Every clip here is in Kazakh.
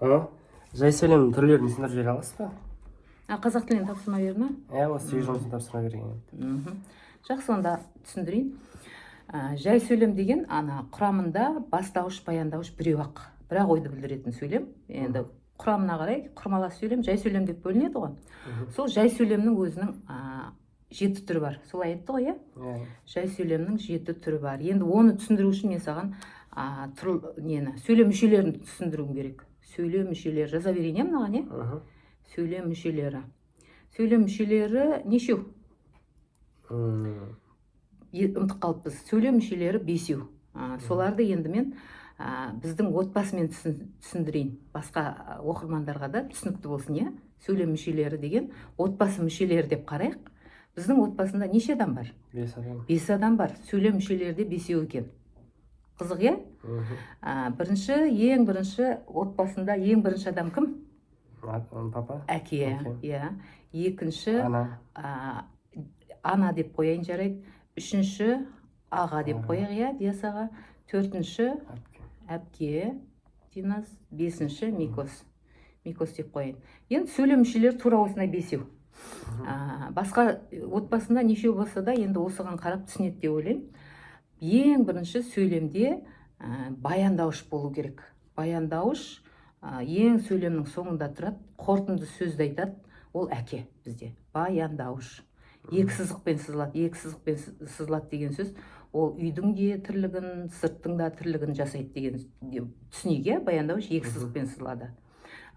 Жай сөйлем түрлерін түсіндіріп бере аласыз ба? Қазақ тілінен тапсырма берді ма? Осы үй жұмысын тапсырма берген еді. Жақсы, онда түсіндірейін. Жай сөйлем деген құрамында бастауыш, баяндауыш біреу-ақ, бірақ ойды білдіретін сөйлем. Енді құрамына қарай құрмалас сөйлем, жай сөйлем деп бөлінеді ғой. Сол жай сөйлемнің өзінің 7 түрі бар. Солай айтты ғой, иә? Жай сөйлемнің 7 түрі бар. Енді оны түсіндіру үшін мен саған сөйлем мүшелерін түсіндіруім керек. Сөйлем мүшелері жаза берейін мынаған, иә? Сөйлем мүшелері. Сөйлем мүшелері нешеу? Ұмытып қалыппыз. Сөйлем мүшелері 5-еу. Соларды енді мен біздің отбасымен түсіндірейін. Басқа оқырмандарға да түсінікті болсын, иә? Сөйлем мүшелері деген отбасы мүшелері деп қарайық. Біздің отбасында неше адам бар? 5 адам. 5 адам бар. Сөйлем мүшелері де 5-еу екен. Қызық, иә? Ең бірінші отбасында ең бірінші адам кім? Папа. Әке, иә. Екінші ана деп қояйын, жарайды. Үшінші аға деп қояйық, иә, Диасаға. Төртінші әпке, Динас. Бесінші Микос. Микос деп қояйын. Енді сөйлем мүшелері тура осындай 5-еу. Басқа отбасында нешеу болса да, енді осыған қарап түсінеді деп ойлаймын. Ең бірінші сөйлемде баяндауыш болу керек. Баяндауыш ең сөйлемнің соңында тұрады, қорытынды сөзді айтады. Ол әке бізде. Баяндауыш. Екі сызықпен сызылады деген сөз. Ол үйдің де тірлігін, сырттың да тірлігін жасайды деген түсінейік, баяндауыш екі сызықпен сызылады.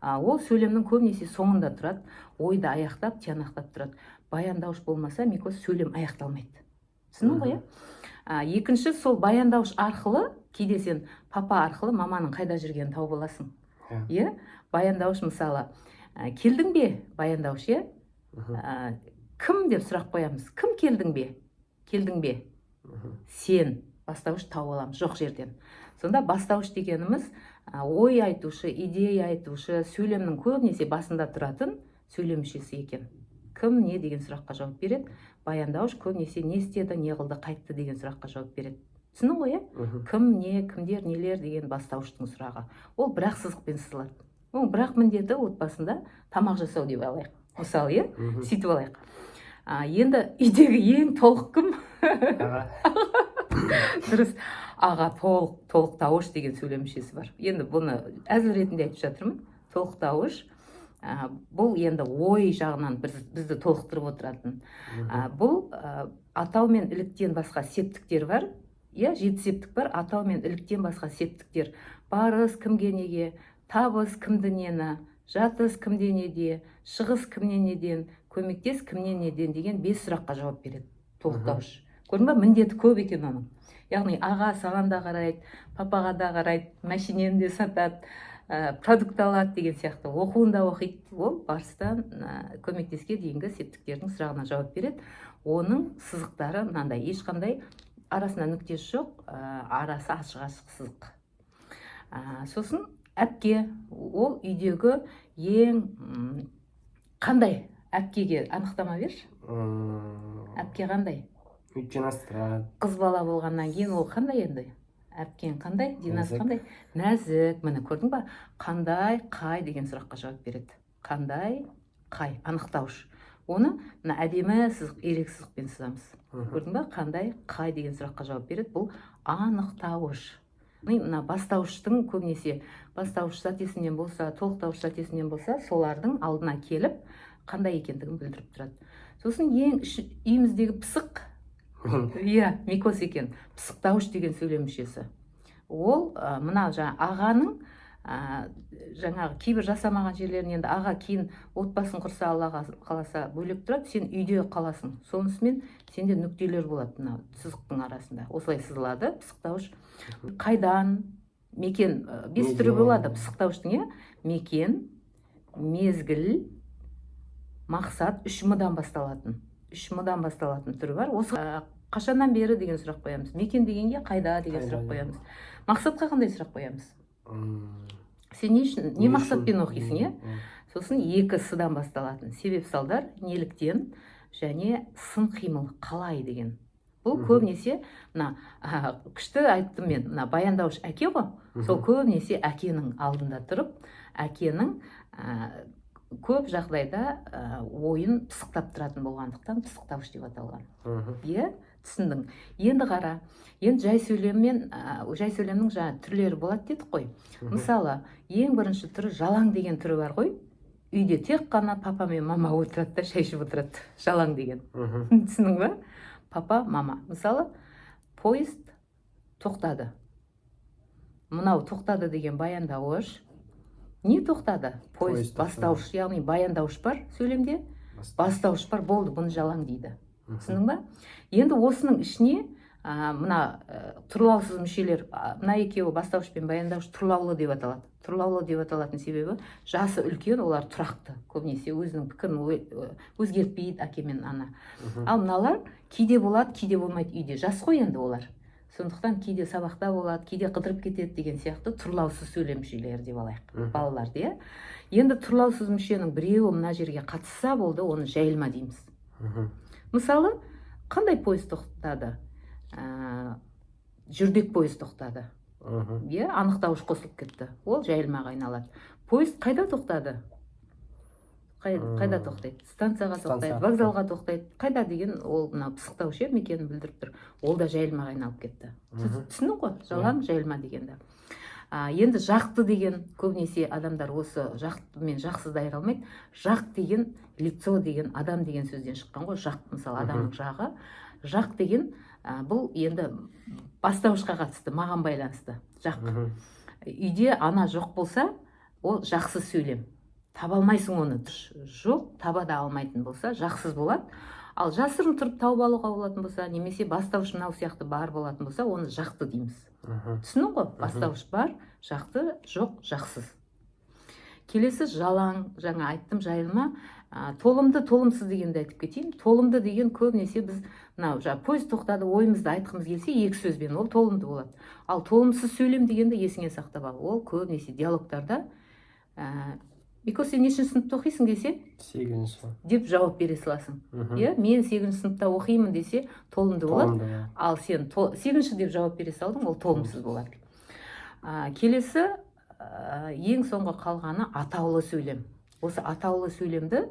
Ол сөйлемнің көбінесе соңында тұрады, ойды аяқтап, тиянақтап тұрады. Баяндауыш болмаса, Микос сөйлем аяқталмайды. Түсіндің ғой, иә? Екінші, сол баяндауыш арқылы, кейде сен папа арқылы маманың қайда жүргенін тауып аласың. Иә? Баяндауыш мысалы, келдің бе? Баяндауыш, иә? Кім деп сұрақ қоямыз? Кім келдің бе? Келдің бе? Сен. Бастауыш тауып аламыз, жоқ жерден. Сонда бастауыш дегеніміз ой айтушы, идея айтушы, сөйлемнің көбінесе басында тұратын сөйлем мүшесі екен. Кім не деген сұраққа жауап береді? Баяндауыш көбінесе не істеді, не қылды, қайтты деген сұраққа жауап береді. Түсіндің ғой, иә? Кім, не, кімдер, нелер деген бастауыштың сұрағы. Ол бірақ сызықпен сызылады. Ол бірақ міндеті отбасында тамақ жасау деп алайық. Мысалы, иә? Сөйтіп алайық. Енді үйдегі ең толық кім? Дұрыс. Аға, толықтауыш деген сөйлем мүшесі бар. Енді бұны әзіл ретінде айтып жатырмын. Толықтауыш. Бұл енді ой жағынан бізді толықтырып отыратын. Бұл атау мен іліктен басқа септіктер бар. Иә, 7 септік бар. Атау мен іліктен басқа септіктер. Барыс кімге неге, табыс кімді нені, жатыс кімде неде, шығыс кімнен неден, көмектес кімнен неден деген 5 сұраққа жауап береді толықтауыш. Көрдің ба, міндеті көп екен оның. Яғни аға саған да қарайды, папаға да қарайды, машинені де сатады, продукт алады деген сияқты. Оқуында оқиды. Ол барыстан көмектеске дейінгі септіктердің сұрағына жауап береді. Оның сызықтары мынандай, ешқандай арасында нүктесі жоқ, арасы ашық сызық. Сосын әпке, ол үйдегі ең қандай? Әпкеге анықтама берші. Әпке қандай? Жинастырады. Қыз бала болғаннан кейін ол қандай енді? Әпкен қандай? Динас қандай? Нәзік. Міне көрдің ба? Қандай, қай деген сұраққа жауап береді. Қандай, қай? Анықтауыш. Оны мына әдемі сызық, ерек сызықпен сызамыз. Көрдің ба? Қандай, қай деген сұраққа жауап береді. Бұл анықтауыш. Мына бастауыштың көбінесе бастауыш сатесінен болса, толықтауыш сатесінен болса, солардың алдына келіп қандай екендігін білдіріп тұрады. Сосын ең үйіміздегі пысық, иә, Микос екен. Пысықтауыш деген сөйлем мүшесі. Ол мына ағаның жаңағы кейбір жасамаған жерлерін енді аға кейін отбасын құрса, Аллаға қаласа бөлек тұрады, сен үйде қаласың. Сонысымен сенде нүктелер болады мына сызықтың арасында. Осылай сызылады пысықтауыш. Қайдан, мекен, 5 түрі болады пысықтауыштың, иә? Мекен, мезгіл, мақсат, 3 м-дан басталатын. 3 м-дан басталатын түрі бар. Осы қашаннан бері деген сұрақ қоямыз. Мекен дегенге қайда деген сұрақ қоямыз. Мақсатқа қандай сұрақ қоямыз? Сен не мақсатпен оқисың, иә? Сосын 2 с-дан басталатын. Себеп салдар, неліктен және сын қимыл, қалай деген. бұл көбінесе мына күшті айттым мен, мына баяндауыш әке ғой, сол көбінесе әкенің алдында тұрып, әкенің көп жағдайда ойын пысықтап тұратын болғандықтан пысықтауыш деп аталған. Иә, түсіндің. Енді қара, енді жай сөйлемнің жаңа түрлері болады дедік қой. Мысалы, ең бірінші түрі жалаң деген түрі бар ғой. Үйде тек қана папа мен мама отырады да шай ішіп отырады. Жалаң деген. Түсіндің ба? Папа, мама. Мысалы, поезд тоқтады. Мынау тоқтады деген баяндауыш. Не тоқтады? Поезд бастауыш, яғни баяндауыш бар сөйлемде. Бастауыш бар, болды, бұны жалаң дейді. Түсіндің ба? Енді осының ішіне мына тұрлаусыз мүшелер, мына екеуі бастауыш пен баяндауыш тұрлаулы деп аталады. Тұрлаулы деп аталатын себебі жасы үлкен, олар тұрақты. Көбінесе өзінің пікірін өзгертпейді әке мен ана. Ал мыналар кейде болады, кейде болмайды үйде. Жас қой енді олар. Сондықтан кейде сабақта болады, кейде қыдырып кетеді деген сияқты тұрлаусыз сөйлем мүшелері деп алайық. Балаларды, иә. Енді тұрлаусыз мүшенің біреуі мына жерге қатысса болды, оны жайылма дейміз. Мысалы, қандай поезд тоқтады? Жүрдек поезд тоқтады. Иә, анықтауыш қосылып кетті. Ол жайылмаға айналады. Поезд қайда тоқтады? Қайда тоқтайды? Станцияға тоқтайды, вокзалға тоқтайды. Қайда деген ол мына пысықтауыш екенін білдіріп тұр. Ол да жайылмаға айналып кетті. Түсіндің ғой? Жалаң жайылма дегенді. Енді жақты деген көбінесе адамдар осы жақты мен жақсызды айыра алмайды. Жақ деген лицо деген адам деген сөзден шыққан ғой. Жақ, мысалы, адамның жағы. Жақ деген бұл енді бастауышқа қатысты, маған байланысты. Жақ. Үйде ана жоқ болса, ол жақсы сөйлем. Таба алмайсың оны. Жоқ, таба да алмайтын болса, жақсыз болады. Ал жасырын тұрып тауып алуға болатын болса, немесе бастауыш мынау сияқты бар болатын болса, оны жақты дейміз. Түсінің ғой? Бастауыш бар, жақты, жоқ, жақсыз. Келесі жалаң, жаңа айттым, жайылма. Толымды, толымсыз дегенді айтып кетейін. Толымды деген көбінесе біз поезд тоқтады, ойымызды айтқымыз келсе, екі сөзбен, ол толымды болады. Ал толымсыз сөйлем дегенді есіңе сақтап ал. Ол көбінесе диалогтарда Бекос, сен нешінші сыныпта оқисың десе? 8-ші. Деп жауап бере саласың. Мен 8-ші сыныпта оқимын десе, толымды болады. Ал сен 8-ші деп жауап бере салдың, ол толымсыз болады. Келесі, ең соңғы қалғаны атаулы сөйлем. Осы атаулы сөйлемді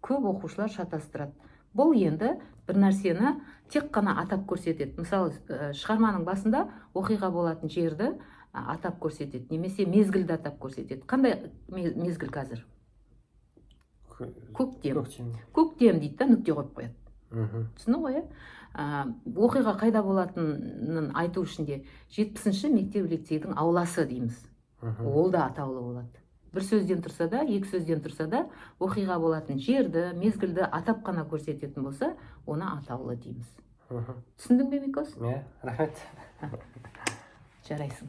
көп оқушылар шатастырады. Бұл енді бір нәрсені тек қана атап көрсетеді. Мысалы, шығарманың басында оқиға болатын жерді атап көрсетеді, немесе мезгілді атап көрсетеді. Қандай мезгіл қазір? Көктем. Көктем дейді да, нүкте қойып қояды. Түсіні ғой? Оқиға қайда болатынын айту үшін де 70-ші мектеп лицейдің ауласы дейміз. Ол да атаулы болады. Бір сөзден тұрса да, екі сөзден тұрса да, оқиға болатын жерді, мезгілді атап қана көрсететін болса, оны атаулы дейміз. Түсіндің бе, Микос? Рахмет. Жарайсың.